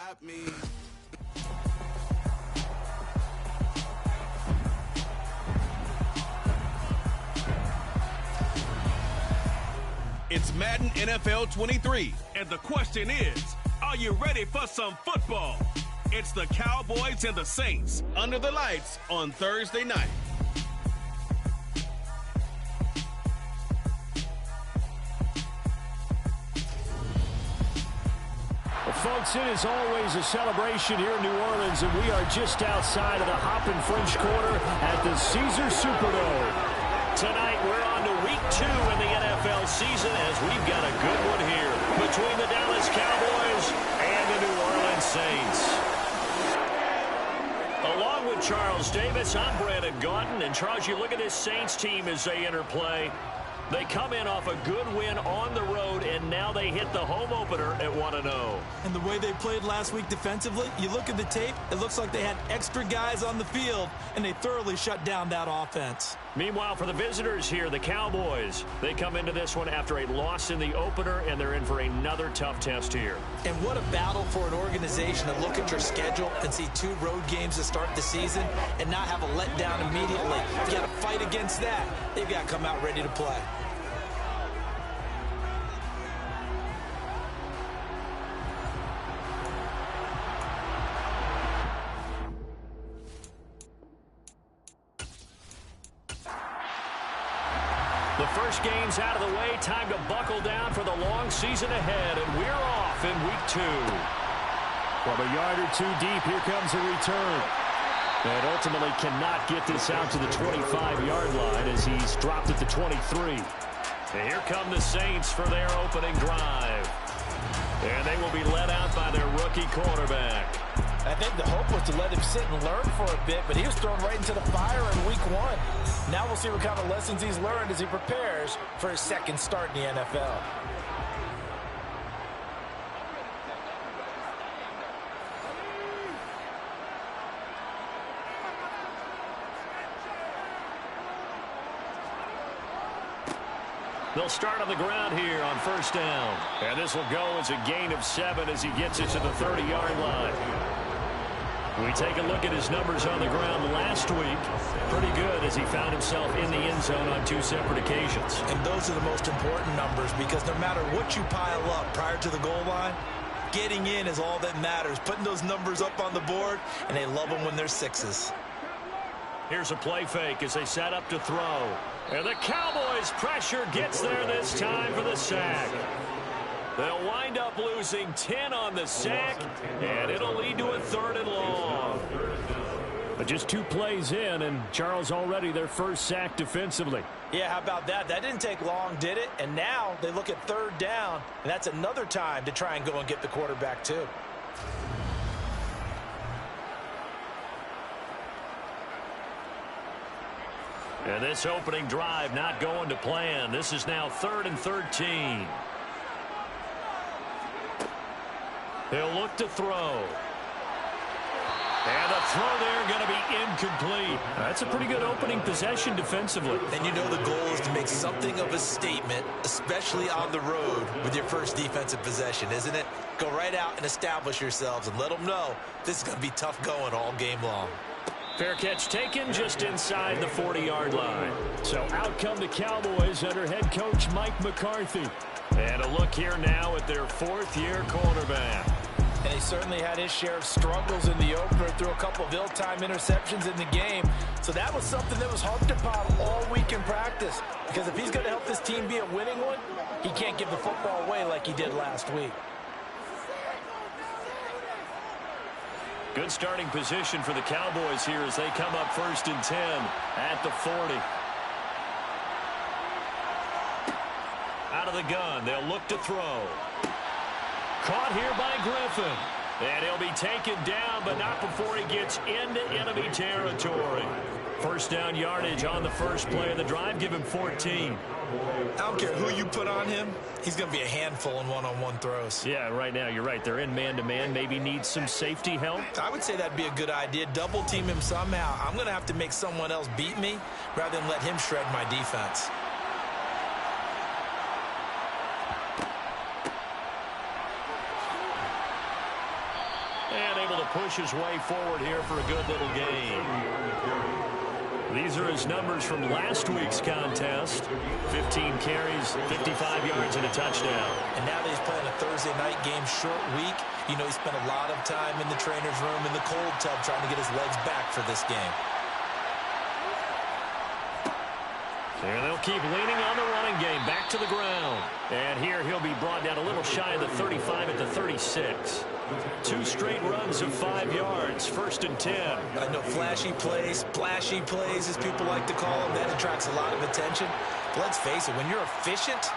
got me. It's Madden NFL 23, and the question is, are you ready for some football? It's the Cowboys and the Saints under the lights on Thursday night. Well, folks, it is always a celebration here in New Orleans, and we are just outside of the Hoppin' French Quarter at the Caesars Superdome. Tonight, we're on to week 2 in the NFL season as we've got a good one here between the Dallas Cowboys and the New Orleans Saints. Along with Charles Davis, I'm Brandon Gaudin. And Charles, you look at this Saints team as they enter play. They come in off a good win on the road, and now they hit the home opener at 1-0. And the way they played last week defensively, you look at the tape, it looks like they had extra guys on the field, and they thoroughly shut down that offense. Meanwhile, for the visitors here, the Cowboys, they come into this one after a loss in the opener, and they're in for another tough test here. And what a battle for an organization to look at your schedule and see 2 road games to start the season and not have a letdown immediately. You got to fight against that. They've got to come out ready to play. The first game's out of the way. Time to buckle down for the long season ahead, and we're off in week 2. From a yard or 2 deep, here comes a return. And ultimately cannot get this out to the 25-yard line as he's dropped at the 23. And here come the Saints for their opening drive. And they will be led out by their rookie quarterback. I think the hope was to let him sit and learn for a bit, but he was thrown right into the fire in week 1. Now we'll see what kind of lessons he's learned as he prepares for his second start in the NFL. They'll start on the ground here on first down. And this will go as a gain of 7 as he gets it to the 30-yard line. We take a look at his numbers on the ground last week. Pretty good as he found himself in the end zone on 2 separate occasions. And those are the most important numbers because no matter what you pile up prior to the goal line, getting in is all that matters. Putting those numbers up on the board, and they love them when they're 6s. Here's a play fake as they set up to throw. And the Cowboys' pressure gets there this time for the sack. They'll wind up losing 10 on the sack, and it'll lead to a 3rd and long. But just 2 plays in, and Charles already their first sack defensively. Yeah, how about that? That didn't take long, did it? And now they look at 3rd down, and that's another time to try and go and get the quarterback too. And this opening drive not going to plan. This is now 3rd and 13. He'll look to throw. And the throw there going to be incomplete. That's a pretty good opening possession defensively. And you know the goal is to make something of a statement, especially on the road with your first defensive possession, isn't it? Go right out and establish yourselves and let them know this is going to be tough going all game long. Fair catch taken just inside the 40-yard line. So out come the Cowboys under head coach Mike McCarthy. And a look here now at their 4th-year cornerback. And he certainly had his share of struggles in the opener, threw a couple of ill-timed interceptions in the game. So that was something that was harped upon all week in practice. Because if he's going to help this team be a winning one, he can't give the football away like he did last week. Good starting position for the Cowboys here as they come up 1st and 10 at the 40. Out of the gun, they'll look to throw. Caught here by Griffin. And he'll be taken down, but not before he gets into enemy territory. First down yardage on the first play of the drive. Give him 14. I don't care who you put on him. He's going to be a handful in one-on-one throws. Yeah, right now you're right. They're in man-to-man. Maybe needs some safety help. I would say that'd be a good idea. Double team him somehow. I'm going to have to make someone else beat me rather than let him shred my defense. to push his way forward here for a good little game. These are his numbers from last week's contest. 15 carries, 55 yards, and a touchdown. And now that he's playing a Thursday night game, short week, you know he spent a lot of time in the trainer's room, in the cold tub, trying to get his legs back for this game. And they'll keep leaning on the running game, back to the ground. And here he'll be brought down a little shy of the 35 at the 36. 2 straight runs of 5 yards, 1st and 10. I know flashy plays, splashy plays, as people like to call them, that attracts a lot of attention. But let's face it, when you're efficient,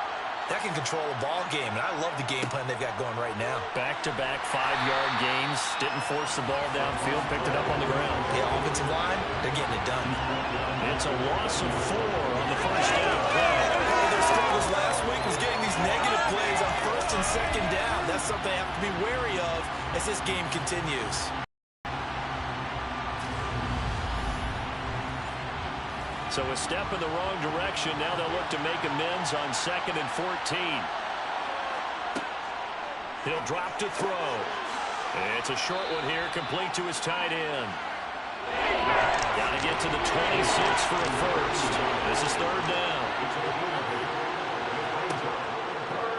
that can control a ball game. And I love the game plan they've got going right now. Back-to-back 5-yard gains. Didn't force the ball downfield, picked it up on the ground. Yeah, offensive line, they're getting it done. It's a loss of 4 on the first down play. Their struggles last week was getting these negative plays on 1st and 2nd down. That's something I have to be wary of as this game continues. So a step in the wrong direction. Now they'll look to make amends on 2nd and 14. He'll drop to throw. It's a short one here, complete to his tight end. Got to get to the 26 for a first. This is 3rd down.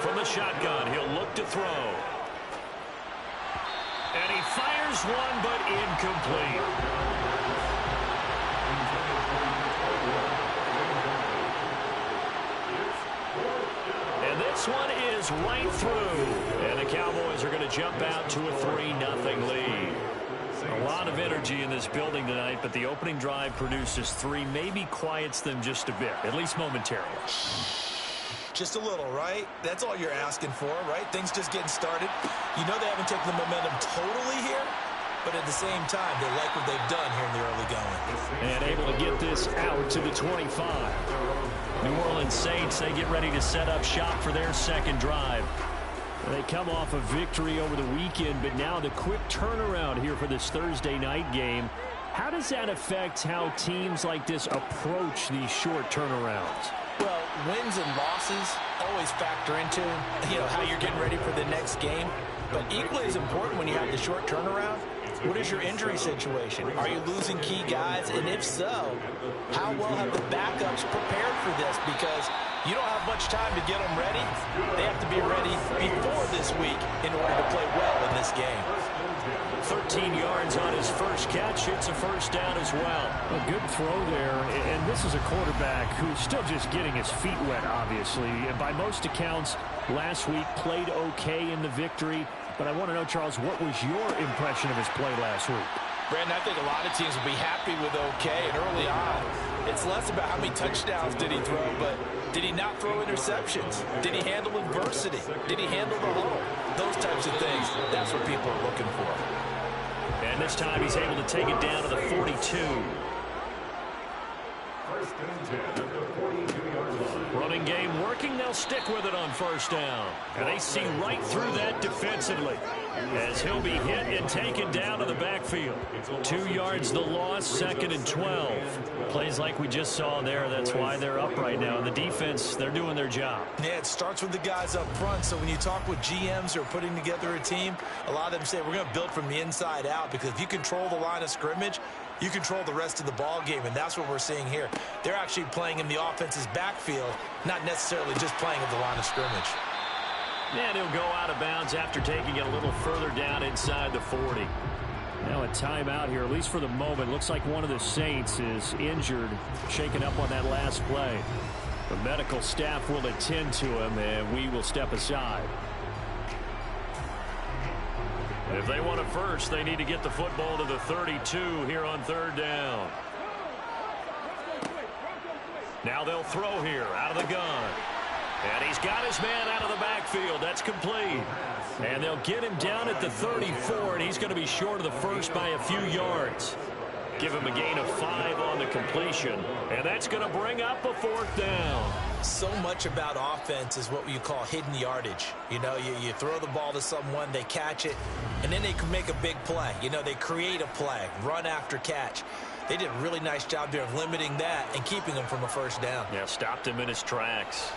From the shotgun, he'll look to throw. And he fires one, but incomplete. And this one is right through. And the Cowboys are going to jump out to a 3-0 lead. A lot of energy in this building tonight, but the opening drive produces 3, maybe quiets them just a bit, at least momentarily. Just a little, right? That's all you're asking for, right? Things just getting started. You know they haven't taken the momentum totally here, but at the same time, they like what they've done here in the early going. And able to get this out to the 25. New Orleans Saints, they get ready to set up shop for their 2nd drive. They come off a victory over the weekend, but now the quick turnaround here for this Thursday night game. How does that affect how teams like this approach these short turnarounds? Well, wins and losses always factor into, how you're getting ready for the next game. But equally as important when you have the short turnaround, what is your injury situation? Are you losing key guys? And if so, how well have the backups prepared for this? Because you don't have much time to get them ready. They have to be ready before this week in order to play well in this game. 13 yards on his first catch. It's a first down as well. A good throw there, and this is a quarterback who's still just getting his feet wet, obviously. And by most accounts, last week played okay in the victory. But I want to know, Charles, what was your impression of his play last week? Brandon, I think a lot of teams will be happy with okay, and early on, it's less about how many touchdowns did he throw, but did he not throw interceptions? Did he handle adversity? Did he handle the huddle? Those types of things, that's what people are looking for. And this time he's able to take it down to the 42. Running game working. They'll stick with it on first down. And they see right through that defensively as he'll be hit and taken down to the backfield. 2 yards the loss, 2nd and 12. Plays like we just saw there. That's why they're up right now. And the defense, they're doing their job. Yeah, it starts with the guys up front. So when you talk with GMs who are putting together a team, a lot of them say we're going to build from the inside out, because if you control the line of scrimmage, you control the rest of the ball game, and that's what we're seeing here. They're actually playing in the offense's backfield, not necessarily just playing at the line of scrimmage. And he'll go out of bounds after taking it a little further down inside the 40. Now a timeout here, at least for the moment. Looks like one of the Saints is injured, shaken up on that last play. The medical staff will attend to him, and we will step aside. If they want it first, they need to get the football to the 32 here on 3rd down. Now they'll throw here out of the gun. And he's got his man out of the backfield. That's complete. And they'll get him down at the 34, and he's going to be short of the first by a few yards. Give him a gain of 5 on the completion. And that's going to bring up a 4th down. So much about offense is what you call hidden yardage. You throw the ball to someone, they catch it, and then they can make a big play. They create a play, run after catch. They did a really nice job there of limiting that and keeping him from a first down. Yeah, stopped him in his tracks.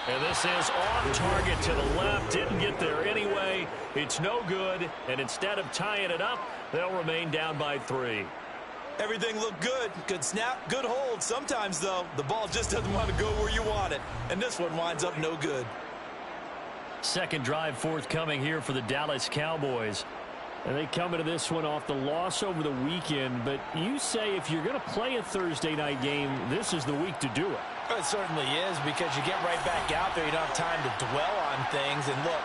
And this is off target to the left. Didn't get there anyway. It's no good. And instead of tying it up, they'll remain down by 3. Everything looked good. Good snap, good hold. Sometimes, though, the ball just doesn't want to go where you want it. And this one winds up no good. Second drive forthcoming here for the Dallas Cowboys. And they come into this one off the loss over the weekend. But you say if you're going to play a Thursday night game, this is the week to do it. It certainly is, because you get right back out there. You don't have time to dwell on things. And look,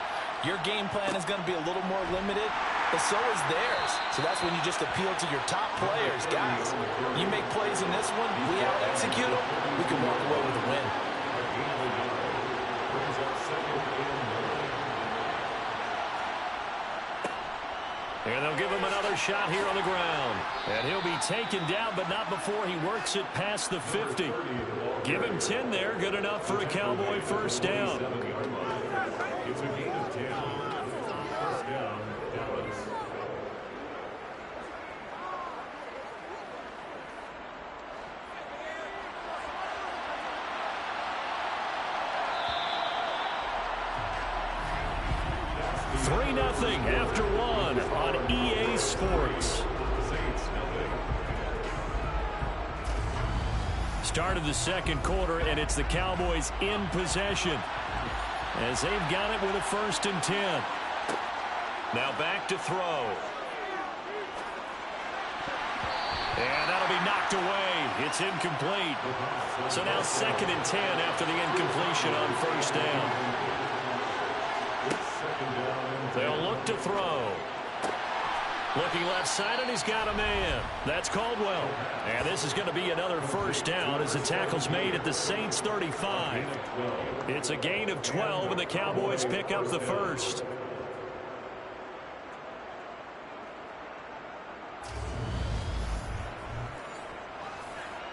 your game plan is going to be a little more limited, but so is theirs. So that's when you just appeal to your top players. Guys, you make plays in this one, we out-execute them, we can walk away with a win. And they'll give him another shot here on the ground. And he'll be taken down, but not before he works it past the 50. Give him 10 there. Good enough for a Cowboy first down. Nothing after one on EA Sports. Start of the second quarter, and it's the Cowboys in possession as they've got it with a 1st and 10. Now back to throw. And that'll be knocked away. It's incomplete. So now 2nd and 10 after the incompletion on 1st down. They'll look to throw. Looking left side, and he's got a man. That's Caldwell. And this is going to be another 1st down as the tackle's made at the Saints 35. It's a gain of 12, and the Cowboys pick up the 1st.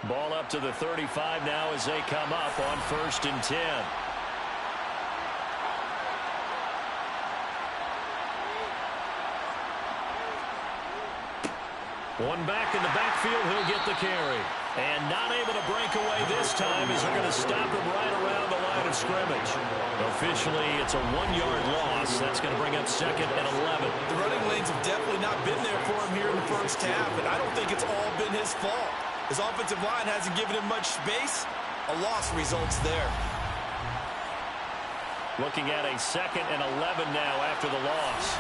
Ball up to the 35 now as they come up on 1st and 10. One back in the backfield, he'll get the carry. And not able to break away this time as they're going to stop him right around the line of scrimmage. Officially, it's a 1-yard loss. That's going to bring up 2nd and 11. The running lanes have definitely not been there for him here in the first half, and I don't think it's all been his fault. His offensive line hasn't given him much space. A loss results there. Looking at a 2nd and 11 now after the loss.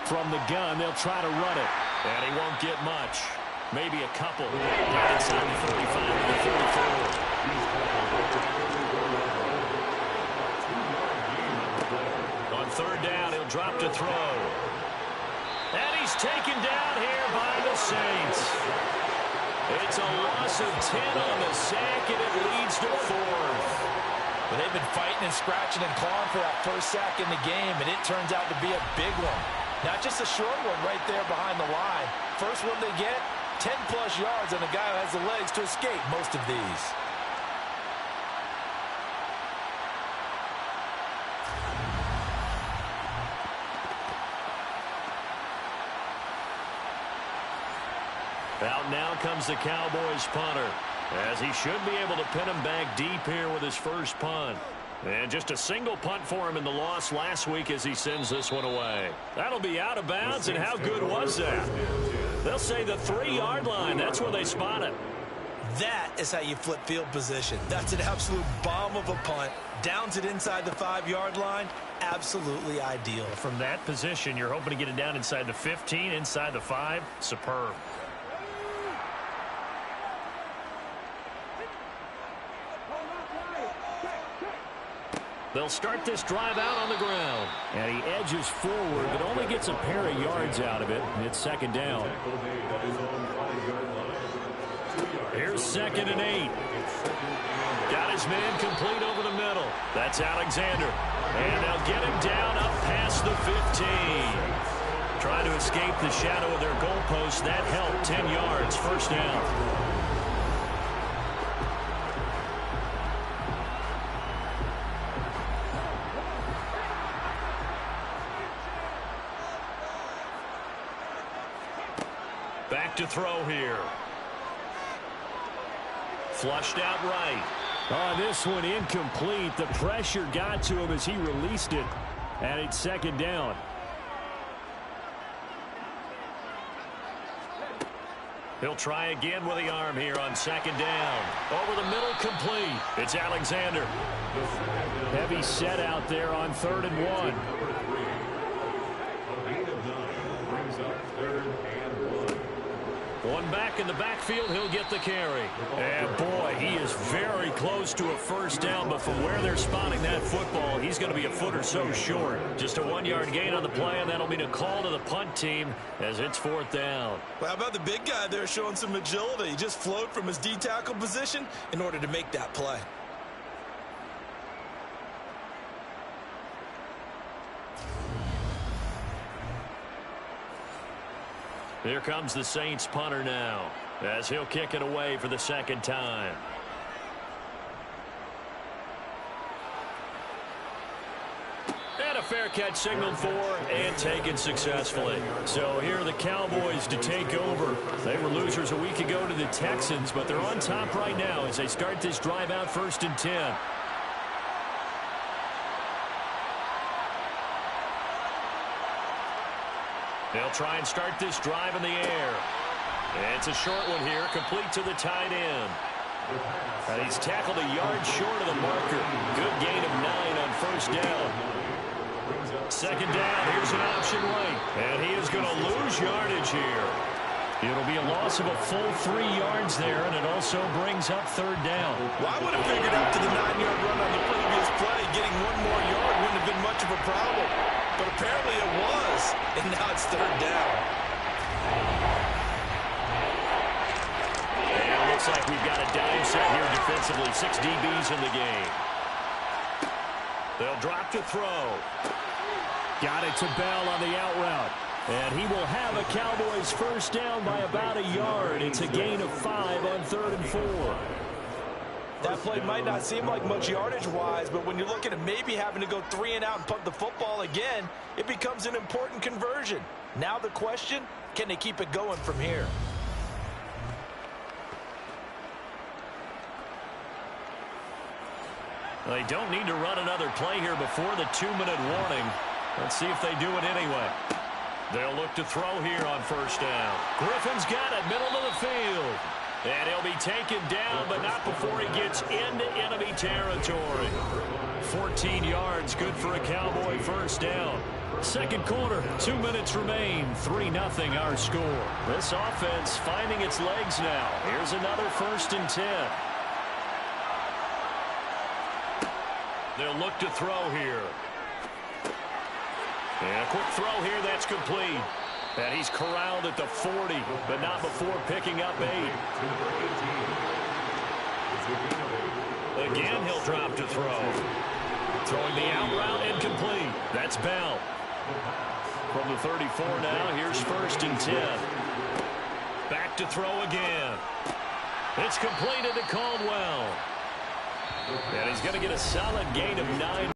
From the gun, they'll try to run it. And he won't get much. Maybe a couple. Right inside the 35 to the 34. On 3rd down, he'll drop to throw. And he's taken down here by the Saints. It's a loss of 10 on the sack, and it leads to 4th. But they've been fighting and scratching and clawing for that first sack in the game, and it turns out to be a big one. Not just a short one right there behind the line. First one they get, 10-plus yards, and a guy who has the legs to escape most of these. Out now comes the Cowboys punter, as he should be able to pin him back deep here with his first punt. And just a single punt for him in the loss last week as he sends this one away. That'll be out of bounds, and how good was that? They'll say the 3-yard line. That's where they spot it. That is how you flip field position. That's an absolute bomb of a punt. Downs it inside the 5-yard line. Absolutely ideal. From that position, you're hoping to get it down inside the 15, inside the 5. Superb. They'll start this drive out on the ground. And he edges forward, but only gets a pair of yards out of it. It's 2nd down. Here's 2nd and 8. Got his man complete over the middle. That's Alexander. And they'll get him down up past the 15. Trying to escape the shadow of their goalpost. That helped. 10 yards. 1st down. Back to throw here. Flushed out right. Oh, this one incomplete. The pressure got to him as he released it. And it's second down. He'll try again with the arm here on second down. Over the middle, complete. It's Alexander. Heavy set out there on 3rd and 1. One back in the backfield, he'll get the carry. And boy, he is very close to a first down, but from where they're spotting that football, he's going to be a foot or so short. Just a 1-yard gain on the play, and that'll mean a call to the punt team as it's 4th down. Well, how about the big guy there showing some agility? He just flowed from his D-tackle position in order to make that play. Here comes the Saints punter now as he'll kick it away for the 2nd time. And a fair catch signaled for and taken successfully. So here are the Cowboys to take over. They were losers a week ago to the Texans, but they're on top right now as they start this drive out 1st and 10. They'll try and start this drive in the air. It's a short one here, complete to the tight end. And he's tackled a yard short of the marker. Good gain of 9 on 1st down. 2nd down, here's an option right. And he is going to lose yardage here. It'll be a loss of a full 3 yards there, and it also brings up 3rd down. Well, I would have figured after the 9-yard run on the previous play, getting 1 more yard wouldn't have been much of a problem. But apparently it was, and now it's 3rd down. And it looks like we've got a dime set here defensively. 6 DBs in the game. They'll drop to throw. Got it to Bell on the out route. And he will have a Cowboys first down by about a yard. It's a gain of 5 on 3rd and 4. That play might not seem like much yardage-wise, but when you're looking at maybe having to go 3 and out and punt the football again, it becomes an important conversion. Now the question, can they keep it going from here? They don't need to run another play here before the 2-minute warning. Let's see if they do it anyway. They'll look to throw here on 1st down. Griffin's got it, middle of the field. And he'll be taken down, but not before he gets into enemy territory. 14 yards, good for a Cowboy first down. 2nd quarter, 2 minutes remain, 3-0 our score. This offense finding its legs now. Here's another 1st and 10. They'll look to throw here. And a quick throw here, that's complete. And he's corralled at the 40, but not before picking up 8. Again, he'll drop to throw. Throwing the out route, incomplete. That's Bell. From the 34 now, here's 1st and 10. Back to throw again. It's completed to Caldwell. And he's going to get a solid gain of 9.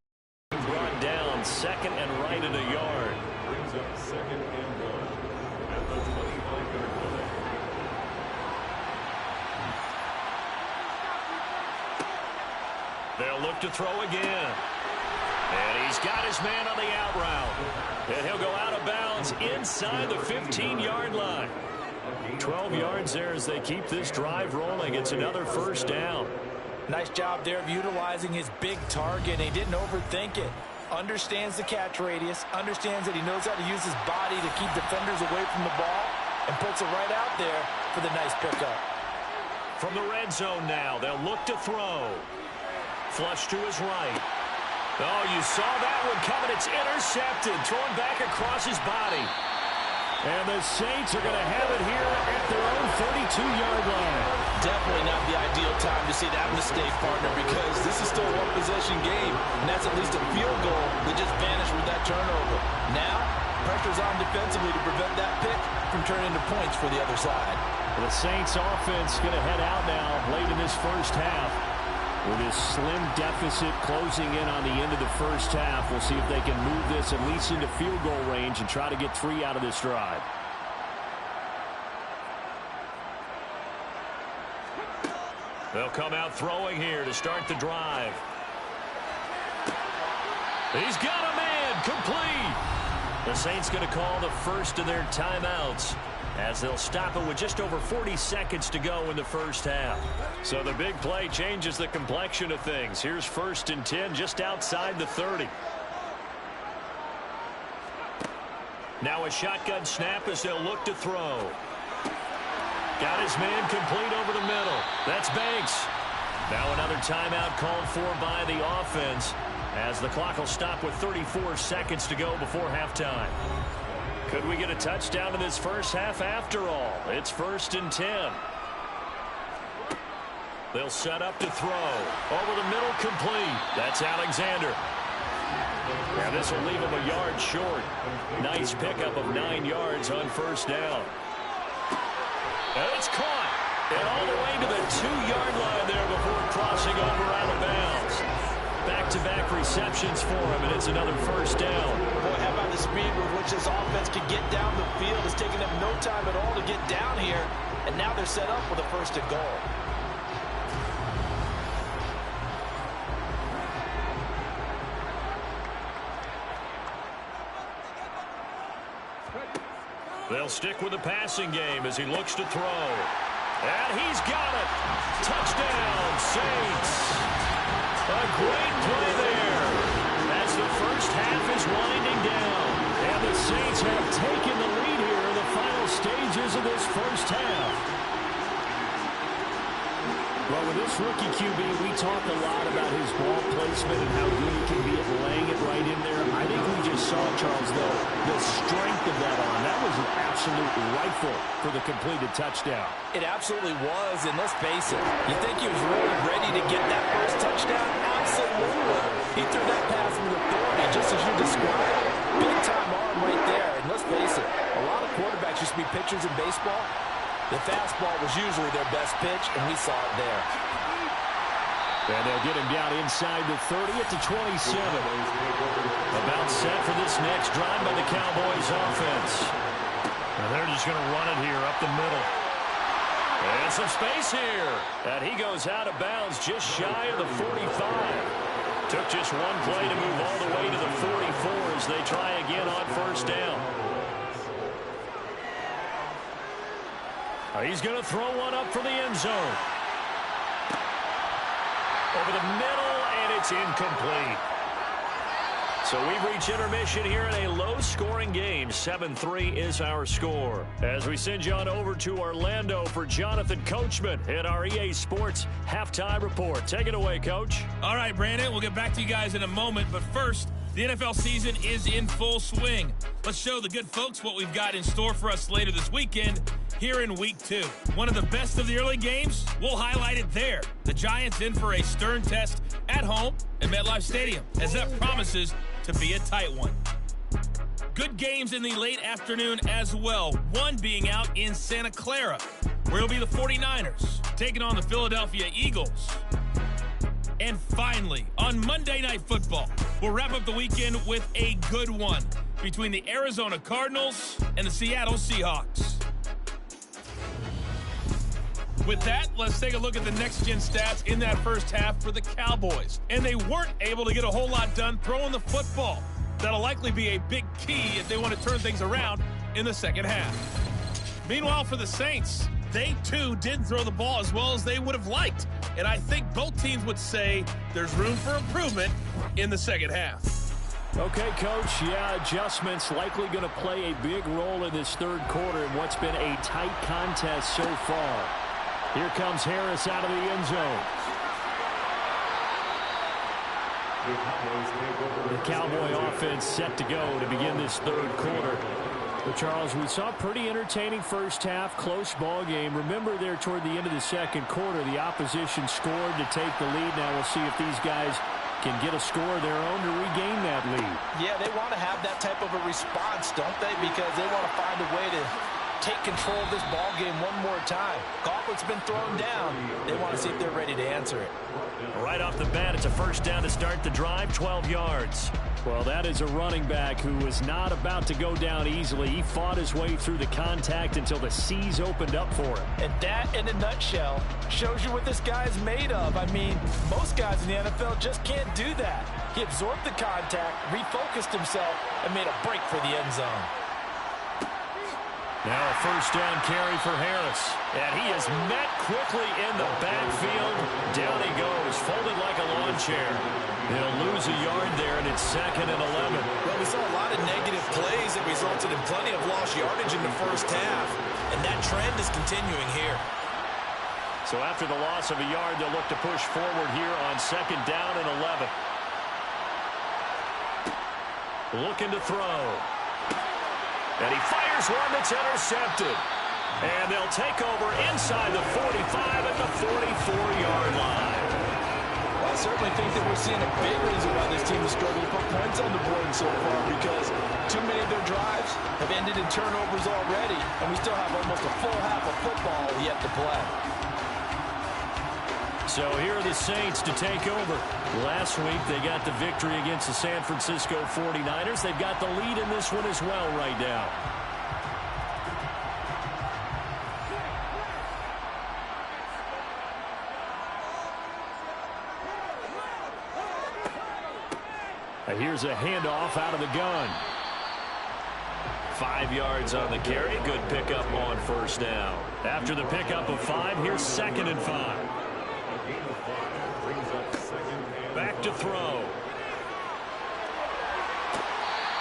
Brought down 2nd and right at a yard. Brings up 2nd and 1 at the 25-yard line. They'll look to throw again. And he's got his man on the out route. And he'll go out of bounds inside the 15-yard line. 12 yards there as they keep this drive rolling. It's another first down. Nice job there of utilizing his big target. He didn't overthink it. Understands the catch radius. Understands that he knows how to use his body to keep defenders away from the ball. And puts it right out there for the nice pickup. From the red zone now, they'll look to throw. Flush to his right. Oh, you saw that one coming. It's intercepted. Thrown back across his body. And the Saints are going to have it here at their own 32-yard line. Definitely not the ideal time to see that mistake, partner, because this is still a one-possession game, and that's at least a field goal that just vanished with that turnover. Now, pressure's on defensively to prevent that pick from turning into points for the other side. The Saints offense going to head out now late in this first half. With this slim deficit closing in on the end of the first half, we'll see if they can move this at least into field goal range and try to get 3 out of this drive. They'll come out throwing here to start the drive. He's got a man, complete. The Saints going to call the first of their timeouts as they'll stop it with just over 40 seconds to go in the first half. So the big play changes the complexion of things. Here's 1st and 10 just outside the 30. Now a shotgun snap as they'll look to throw. Got his man complete over the middle. That's Banks. Now another timeout called for by the offense as the clock will stop with 34 seconds to go before halftime. Could we get a touchdown in this first half after all? It's 1st and 10. They'll set up to throw. Over the middle, complete. That's Alexander. Now this will leave him a yard short. Nice pickup of 9 yards on 1st down. And it's caught. And all the way to the 2-yard line there before crossing over out of bounds. Back-to-back receptions for him, and it's another 1st down. Boy, how about the speed with which this offense can get down the field? It's taking them no time at all to get down here, and now they're set up with a 1st and goal. They'll stick with the passing game as he looks to throw. And he's got it. Touchdown, Saints. A great play there as the first half is winding down. And the Saints have taken the lead here in the final stages of this first half. Well, with this rookie QB, we talked a lot about his ball placement and how good he can be at laying it right in there. I think we just saw, Charles, though, the strength of that arm. That was an absolute rifle for the completed touchdown. It absolutely was, and let's face it, you think he was really ready to get that first touchdown? Absolutely. He threw that pass with authority, just as you described. Big-time arm right there, and let's face it, a lot of quarterbacks used to be pitchers in baseball. The fastball was usually their best pitch, and we saw it there. And they'll get him down inside the 30 at the 27. About set for this next drive by the Cowboys offense. And they're just going to run it here up the middle. And some space here. And he goes out of bounds just shy of the 45. Took just one play to move all the way to the 44 as they try again on 1st down. He's going to throw one up for the end zone. Over the middle, and it's incomplete. So we've reached intermission here in a low-scoring game. 7-3 is our score. As we send you on over to Orlando for Jonathan Coachman in our EA Sports Halftime Report. Take it away, Coach. All right, Brandon, we'll get back to you guys in a moment, but first, the NFL season is in full swing. Let's show the good folks what we've got in store for us later this weekend here in Week 2. One of the best of the early games, we'll highlight it there. The Giants in for a stern test at home at MetLife Stadium, as that promises to be a tight one. Good games in the late afternoon as well, one being out in Santa Clara, where it'll be the 49ers taking on the Philadelphia Eagles. And finally, on Monday Night Football, we'll wrap up the weekend with a good one between the Arizona Cardinals and the Seattle Seahawks. With that, let's take a look at the next-gen stats in that first half for the Cowboys. And they weren't able to get a whole lot done throwing the football. That'll likely be a big key if they want to turn things around in the second half. Meanwhile, for the Saints, they too didn't throw the ball as well as they would have liked. And I think both teams would say there's room for improvement in the second half. Okay, Coach, yeah, adjustments likely going to play a big role in this third quarter in what's been a tight contest so far. Here comes Harris out of the end zone. The Cowboy offense set to go to begin this third quarter. But Charles, we saw a pretty entertaining first half, close ball game. Remember there toward the end of the second quarter, the opposition scored to take the lead. Now we'll see if these guys can get a score of their own to regain that lead. Yeah, they want to have that type of a response, don't they? Because they want to find a way to take control of this ball game one more time. Gauntlet's been thrown down. They want to see if they're ready to answer it. Right off the bat, it's a first down to start the drive, 12 yards. Well, that is a running back who was not about to go down easily. He fought his way through the contact until the seas opened up for him. And that, in a nutshell, shows you what this guy is made of. I mean, most guys in the NFL just can't do that. He absorbed the contact, refocused himself, and made a break for the end zone. Now a first down carry for Harris. And he is met quickly in the backfield. Down he goes, folded like a lawn chair. He'll lose a yard there, and it's 2nd and 11. Well, we saw a lot of negative plays that resulted in plenty of lost yardage in the first half. And that trend is continuing here. So after the loss of a yard, they'll look to push forward here on 2nd down and 11. Looking to throw. And he fires one that's intercepted. And they'll take over inside the 45 at the 44-yard line. Well, I certainly think that we're seeing a big reason why this team is struggling to put points on the board so far, because too many of their drives have ended in turnovers already, and we still have almost a full half of football yet to play. So here are the Saints to take over. Last week, they got the victory against the San Francisco 49ers. They've got the lead in this one as well right now. And here's a handoff out of the gun. 5 yards on the carry. Good pickup on first down. After the pickup of 5, here's 2nd and 5. Back to throw.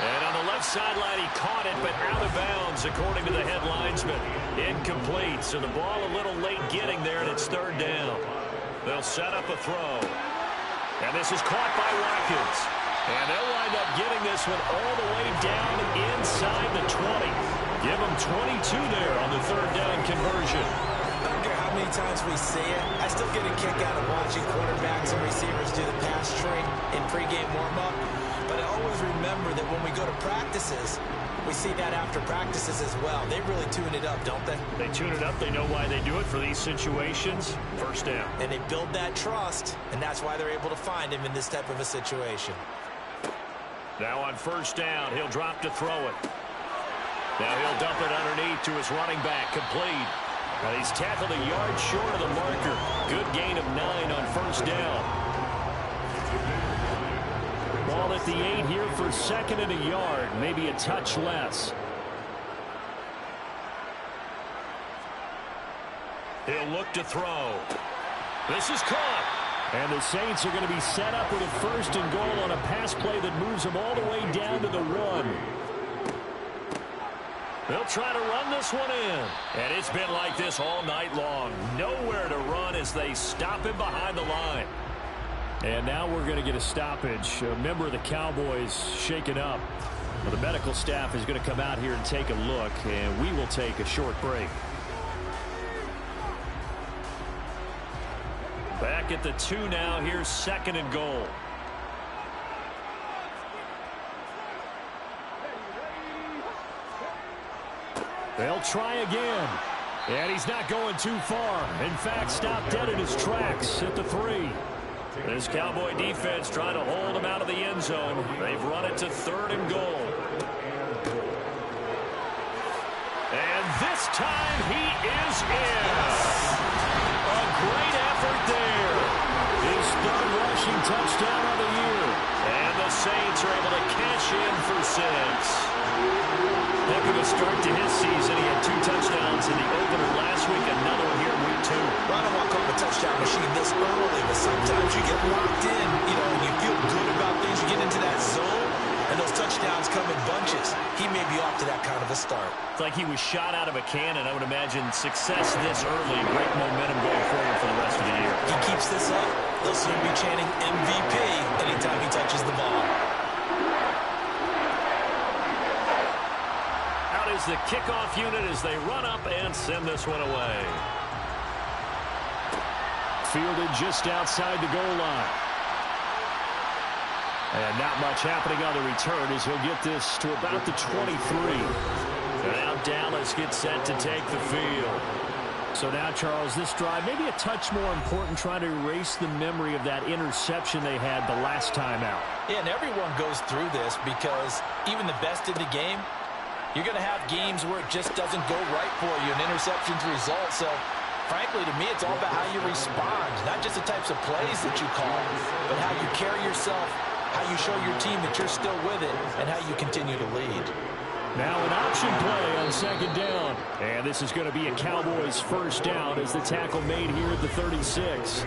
And on the left sideline, he caught it, but out of bounds, according to the head linesman. Incomplete, so the ball a little late getting there, and it's 3rd down. They'll set up a throw. And this is caught by Watkins. And they'll wind up getting this one all the way down inside the 20. Give them 22 there on the 3rd down conversion. I don't care how many times we say it, I still get a kick out of watching quarterbacks and receivers do the pass tree in pregame warm-up. But I always remember that when we go to practices, we see that after practices as well. They really tune it up, don't they? They tune it up. They know why they do it for these situations. First down. And they build that trust, and that's why they're able to find him in this type of a situation. Now on first down, he'll drop to throw it. Now he'll dump it underneath to his running back, complete. Now he's tackled a yard short of the marker. Good gain of 9 on first down. Ball at the 8 here for 2nd and a yard, maybe a touch less. He'll look to throw. This is caught. And the Saints are going to be set up with a 1st and goal on a pass play that moves them all the way down to the 1. They'll try to run this one in. And it's been like this all night long. Nowhere to run as they stop him behind the line. And now we're going to get a stoppage. A member of the Cowboys shaken up. Well, the medical staff is going to come out here and take a look, and we will take a short break. Back at the 2 now. Here's 2nd and goal. They'll try again. And he's not going too far. In fact, stopped dead in his tracks at the 3. This Cowboy defense trying to hold him out of the end zone. They've run it to 3rd and goal. And this time he is in. A great effort there. His 3rd rushing touchdown of the year. And the Saints are able to cash in for 6. Heck of a start to his season. He had 2 touchdowns in the opener last week. Another one here in week 2. Well, I don't want to call him a touchdown machine this early, but sometimes you get locked in, and you feel good about things. You get into that zone, and those touchdowns come in bunches. He may be off to that kind of a start. It's like he was shot out of a cannon. I would imagine success this early. Great momentum going forward for the rest of the year. He keeps this up, they'll soon be chanting MVP anytime he touches the ball. Out is the kickoff unit as they run up and send this one away. Fielded just outside the goal line. And not much happening on the return as he'll get this to about the 23. And now Dallas gets set to take the field. So now, Charles, this drive maybe a touch more important, trying to erase the memory of that interception they had the last time out. Yeah, and everyone goes through this because even the best in the game, you're going to have games where it just doesn't go right for you, and interceptions result. So, frankly, to me, it's all about how you respond, not just the types of plays that you call, but how you carry yourself, how you show your team that you're still with it, and how you continue to lead. Now an option play on second down. And this is going to be a Cowboys first down as the tackle made here at the 36.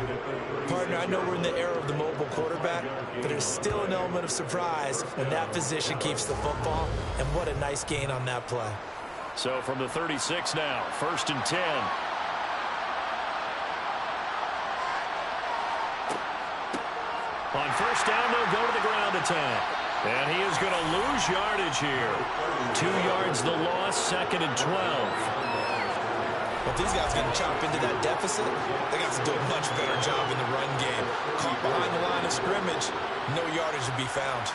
Partner, I know we're in the era of the mobile quarterback, but there's still an element of surprise when that position keeps the football, and what a nice gain on that play. So from the 36 now, 1st and 10. On first down, they'll go to the ground attack. And he is going to lose yardage here. 2 yards the loss, 2nd and 12. But these guys going to chop into that deficit. They got to do a much better job in the run game. Caught behind the line of scrimmage, no yardage to be found.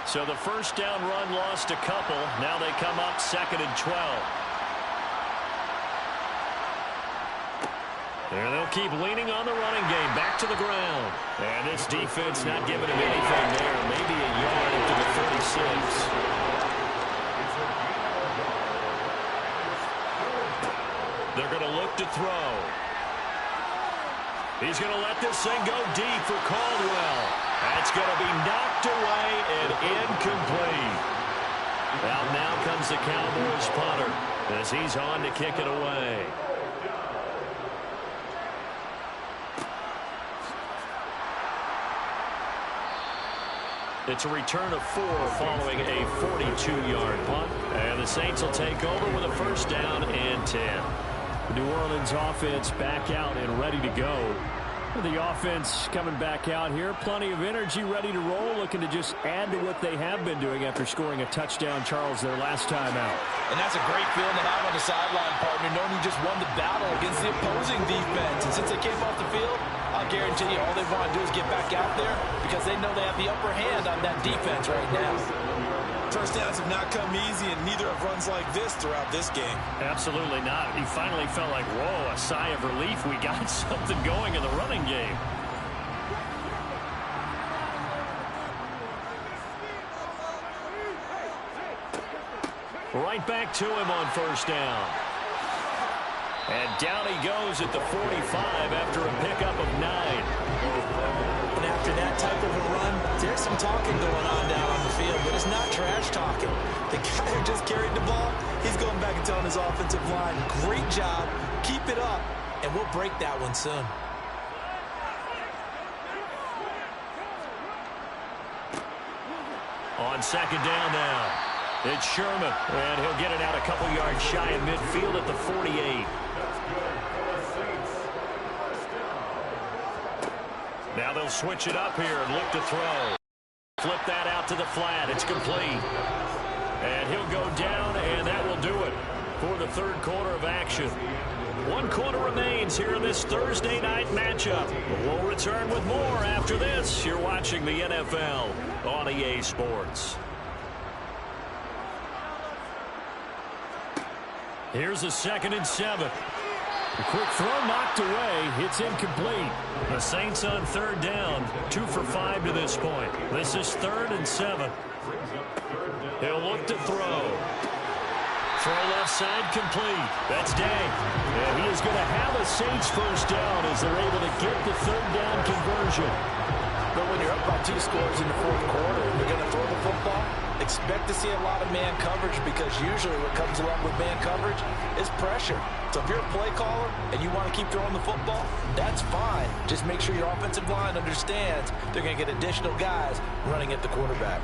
So the first down run lost a couple. Now they come up 2nd and 12. And they'll keep leaning on the running game. Back to the ground. And this defense not giving him anything there. Maybe a yard into the 36. They're going to look to throw. He's going to let this thing go deep for Caldwell. That's going to be knocked away and incomplete. Out now comes the Cowboys punter as he's on to kick it away. It's a return of 4 following a 42-yard punt. And the Saints will take over with a first down and 10. The New Orleans offense back out and ready to go. The offense coming back out here. Plenty of energy, ready to roll, looking to just add to what they have been doing after scoring a touchdown, Charles, their last time out. And that's a great feeling to have on the sideline, partner, knowing you just won the battle against the opposing defense. And since they came off the field, I'll guarantee you all they want to do is get back out there because they know they have the upper hand on that defense right now. First downs have not come easy, and neither have runs like this throughout this game. Absolutely not. He finally felt like, whoa, a sigh of relief. We got something going in the running game. Right back to him on first down. And down he goes at the 45 after a pickup of 9. And after that type of a run, there's some talking going on down on the field, but it's not trash talking. The guy who just carried the ball, he's going back and telling his offensive line, great job, keep it up, and we'll break that one soon. On second down now, it's Sherman, and he'll get it out a couple yards shy of midfield at the 48. Now they'll switch it up here and look to throw. Flip that out to the flat. It's complete. And he'll go down, and that will do it for the third quarter of action. 1 quarter remains here in this Thursday night matchup. We'll return with more after this. You're watching the NFL on EA Sports. Here's a 2nd and 7. A quick throw knocked away. It's incomplete. The Saints on third down. 2 for 5 to this point. This is 3rd and 7. He'll look to throw. Throw left side complete. That's Day. And he is going to have a Saints first down as they're able to get the third down conversion. But when you're up by 2 scores in the fourth quarter and you're going to throw the football, expect to see a lot of man coverage because usually what comes along with man coverage is pressure. So if you're a play caller and you want to keep throwing the football, that's fine. Just make sure your offensive line understands they're going to get additional guys running at the quarterback.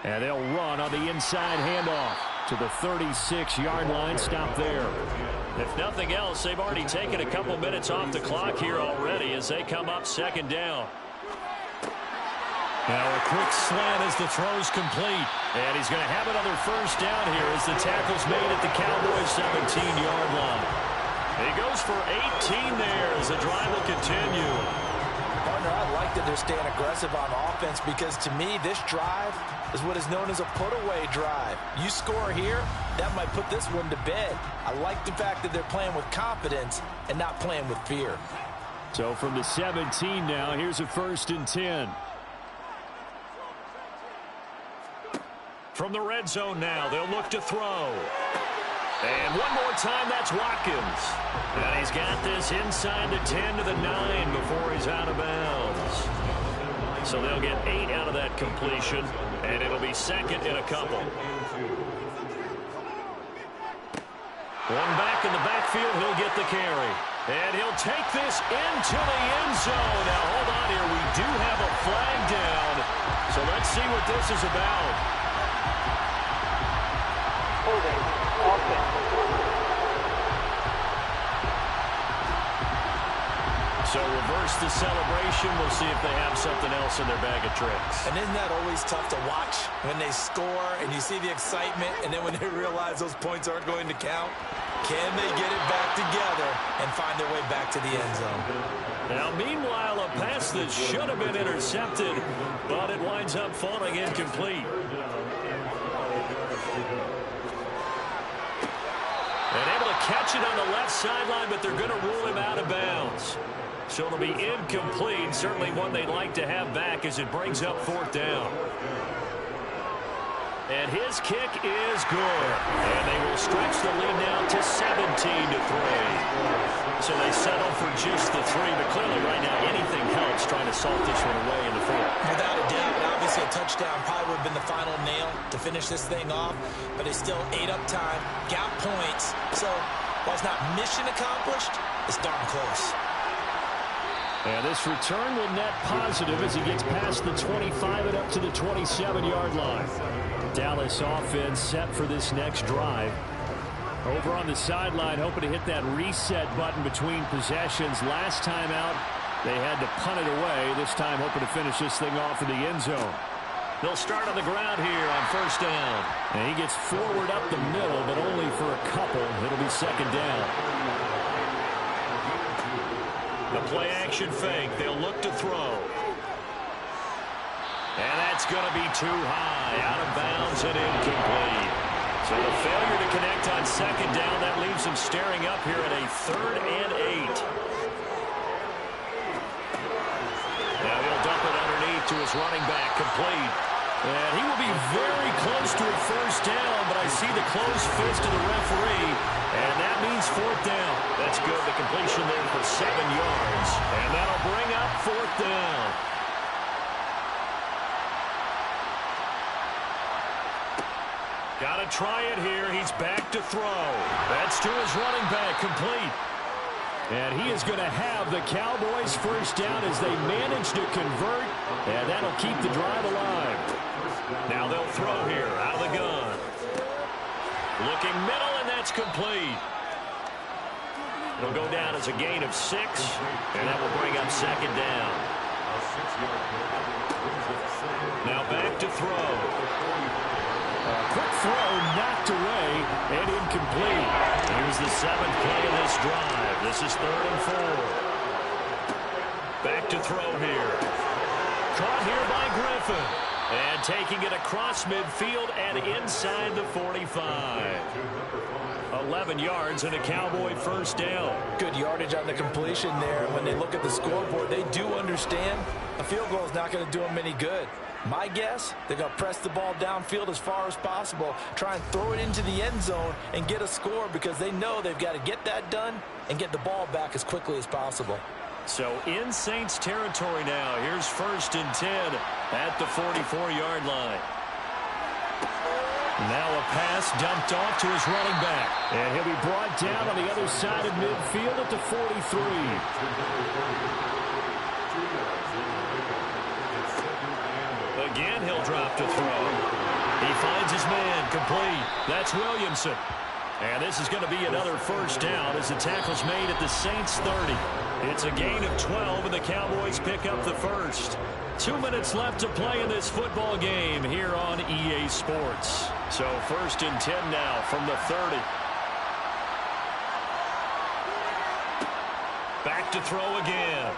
And they'll run on the inside handoff to the 36-yard line. Stop there. If nothing else, they've already taken a couple minutes off the clock here already as they come up second down. Now a quick slant as the throw's complete. And he's going to have another first down here as the tackle's made at the Cowboys' 17-yard line. He goes for 18 there as the drive will continue. Partner, I like that they're staying aggressive on offense because to me, this drive is what is known as a put-away drive. You score here, that might put this one to bed. I like the fact that they're playing with confidence and not playing with fear. So from the 17 now, here's a 1st and 10. From the red zone now, they'll look to throw. And one more time, that's Watkins. And he's got this inside the 10 to the 9 before he's out of bounds. So they'll get 8 out of that completion, and it'll be 2nd and a couple. One back in the backfield, he'll get the carry. And he'll take this into the end zone. Now, hold on here. We do have a flag down. So let's see what this is about. Holding, offense. So reverse the celebration. We'll see if they have something else in their bag of tricks. And isn't that always tough to watch when they score and you see the excitement and then when they realize those points aren't going to count? Can they get it back together and find their way back to the end zone? Now, meanwhile, a pass that should have been intercepted, but it winds up falling incomplete. And able to catch it on the left sideline, but they're going to rule him out of bounds. So it'll be incomplete. Certainly one they'd like to have back as it brings up 4th down. And his kick is good. And they will stretch the lead now to 17-3. So they settle for just the 3. But clearly right now anything helps trying to salt this one away in the 4th. Without a doubt, obviously a touchdown probably would have been the final nail to finish this thing off. But they still ate up time, got points. So while it's not mission accomplished, it's darn close. And this return will net positive as he gets past the 25 and up to the 27-yard line. Dallas offense set for this next drive. Over on the sideline, hoping to hit that reset button between possessions. Last time out, they had to punt it away. This time hoping to finish this thing off in the end zone. They'll start on the ground here on 1st down. And he gets forward up the middle, but only for a couple. It'll be 2nd down. The play-action fake. They'll look to throw. And that's going to be too high. Out of bounds and incomplete. So the failure to connect on 2nd down, that leaves him staring up here at a 3rd and 8. Now he'll dump it underneath to his running back, complete. And he will be very close to a 1st down, but I see the closed fist of the referee, and that means 4th down. That's good. The completion there for 7 yards, and that'll bring up 4th down. Got to try it here. He's back to throw. That's to his running back, complete. And he is going to have the Cowboys' 1st down as they manage to convert, and that'll keep the drive alive. Now they'll throw here out of the gun. Looking middle, and that's complete. It'll go down as a gain of 6, and that will bring up 2nd down. Now back to throw. Quick throw knocked away and incomplete. Here's the 7th play of this drive. This is 3rd and 4. Back to throw here. Caught here by Griffin. And taking it across midfield and inside the 45. 11 yards and a Cowboy 1st down. Good yardage on the completion there. When they look at the scoreboard, they do understand a field goal is not going to do them any good. My guess, they're going to press the ball downfield as far as possible, try and throw it into the end zone and get a score because they know they've got to get that done and get the ball back as quickly as possible. So in Saints territory now. Here's 1st and 10 at the 44-yard line. Now a pass dumped off to his running back. And he'll be brought down on the other side of midfield at the 43. Again, he'll drop to throw. He finds his man, complete. That's Williamson. And this is going to be another first down as the tackle's made at the Saints 30. It's a gain of 12, and the Cowboys pick up the first. 2 minutes left to play in this football game here on EA Sports. So 1st and 10 now from the 30. Back to throw again.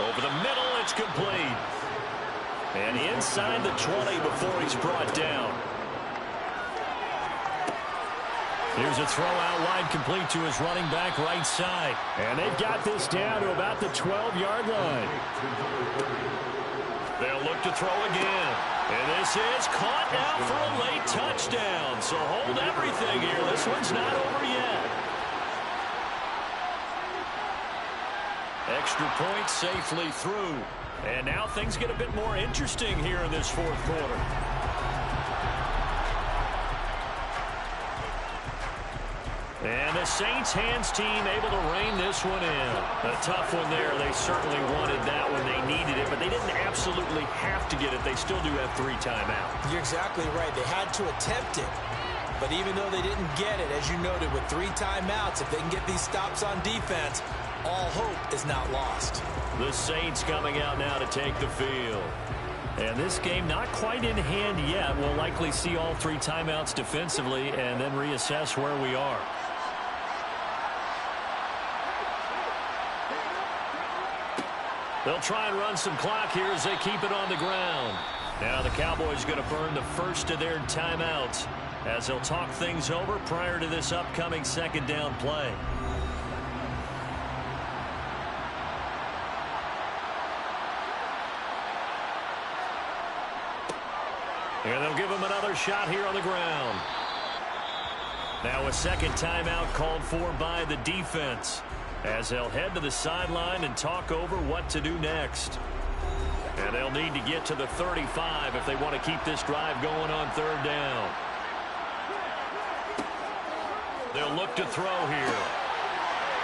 Over the middle, it's complete. And inside the 20 before he's brought down. Here's a throw out wide, complete to his running back right side. And they've got this down to about the 12-yard line. They'll look to throw again. And this is caught now for a late touchdown. So hold everything here. This one's not over yet. Extra point safely through. And now things get a bit more interesting here in this fourth quarter. And the Saints hands team able to rein this one in. A tough one there. They certainly wanted that when they needed it, but they didn't absolutely have to get it. They still do have 3 timeouts. You're exactly right. They had to attempt it. But even though they didn't get it, as you noted, with 3 timeouts, if they can get these stops on defense, all hope is not lost. The Saints coming out now to take the field. And this game not quite in hand yet. We'll likely see all 3 timeouts defensively and then reassess where we are. They'll try and run some clock here as they keep it on the ground. Now the Cowboys going to burn the first of their timeouts as they'll talk things over prior to this upcoming 2nd down play. And they'll give him another shot here on the ground. Now a 2nd timeout called for by the defense as they'll head to the sideline and talk over what to do next. And they'll need to get to the 35 if they want to keep this drive going on 3rd down. They'll look to throw here.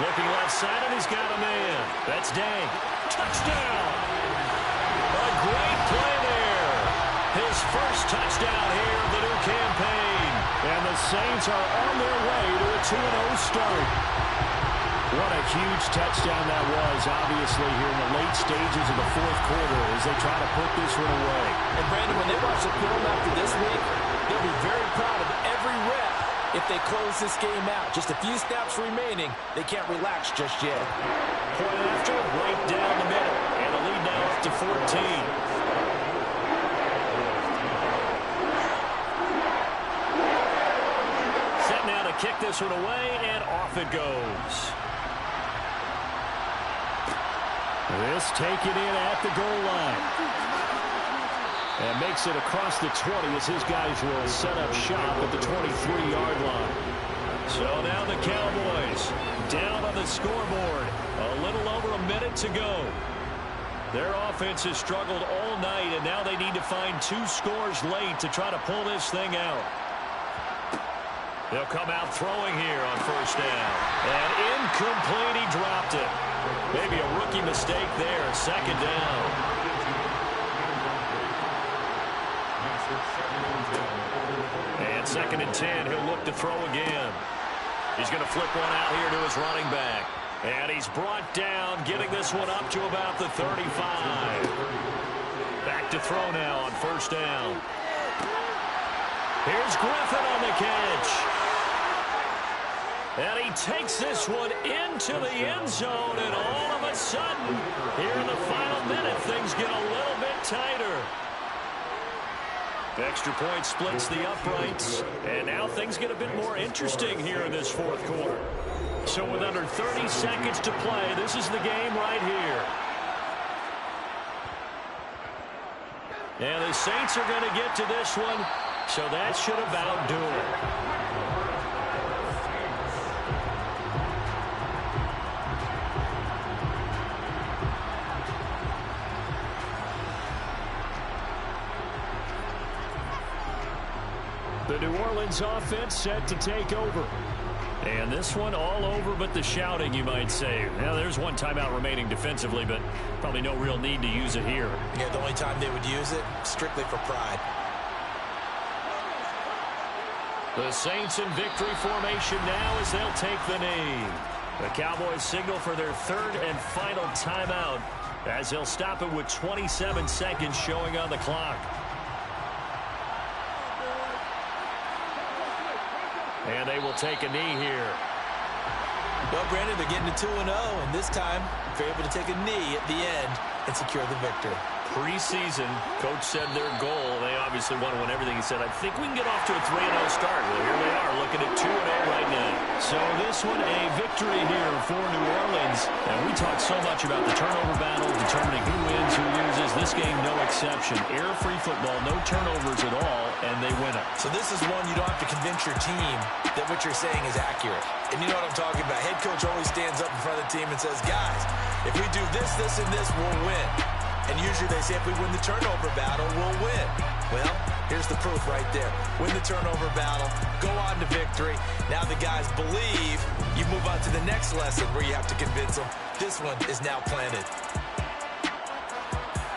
Looking left side, and he's got a man. That's Dang. Touchdown! A great play there. His first touchdown here of the new campaign. And the Saints are on their way to a 2-0 start. What a huge touchdown that was, obviously, here in the late stages of the fourth quarter as they try to put this one away. And, Brandon, when they watch the film after this week, they'll be very proud of every rep if they close this game out. Just a few snaps remaining. They can't relax just yet. Point after, right down the middle. And the lead now up to 14. Set now to kick this one away, and off it goes. This taken in at the goal line. And makes it across the 20 as his guys will set up shop at the 23-yard line. So now the Cowboys down on the scoreboard. A little over a minute to go. Their offense has struggled all night, and now they need to find 2 scores late to try to pull this thing out. They'll come out throwing here on 1st down. And incomplete, he dropped it. Maybe a rookie mistake there, 2nd down. And 2nd and 10, he'll look to throw again. He's going to flip one out here to his running back. And he's brought down, getting this one up to about the 35. Back to throw now on 1st down. Here's Griffin on the catch. And he takes this one into the end zone, and all of a sudden, here in the final minute, things get a little bit tighter. The extra point splits the uprights, and now things get a bit more interesting here in this fourth quarter. So with under 30 seconds to play, this is the game right here. And the Saints are going to get to this one, so that should about do it. The New Orleans offense set to take over. And this one all over but the shouting, you might say. Now, there's 1 timeout remaining defensively, but probably no real need to use it here. Yeah, the only time they would use it, strictly for pride. The Saints in victory formation now as they'll take the knee. The Cowboys signal for their third and final timeout as they'll stop it with 27 seconds showing on the clock. And they will take a knee here. Well, Brandon, they're getting to 2-0, and this time they're able to take a knee at the end and secure the victory. Preseason, coach said their goal, they obviously want to win everything. He said, I think we can get off to a 3-0 start. Well, here they are looking at 2-0 right now. So this one, a victory here for New Orleans. And we talked so much about the turnover battle, determining who wins, who loses. This game, no exception. Error-free football, no turnovers at all, and they win it. So this is one you don't have to convince your team that what you're saying is accurate. And you know what I'm talking about. Head coach always stands up in front of the team and says, guys, if we do this, this, and this, we'll win. And usually they say if we win the turnover battle, we'll win. Well, here's the proof right there. Win the turnover battle, go on to victory. Now the guys believe. You move on to the next lesson where you have to convince them. This one is now planted.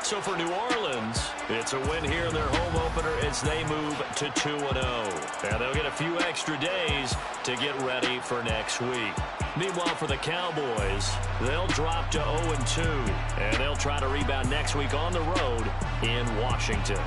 So for New Orleans, it's a win here in their home opener as they move to 2-0. And they'll get a few extra days to get ready for next week. Meanwhile, for the Cowboys, they'll drop to 0-2. And they'll try to rebound next week on the road in Washington.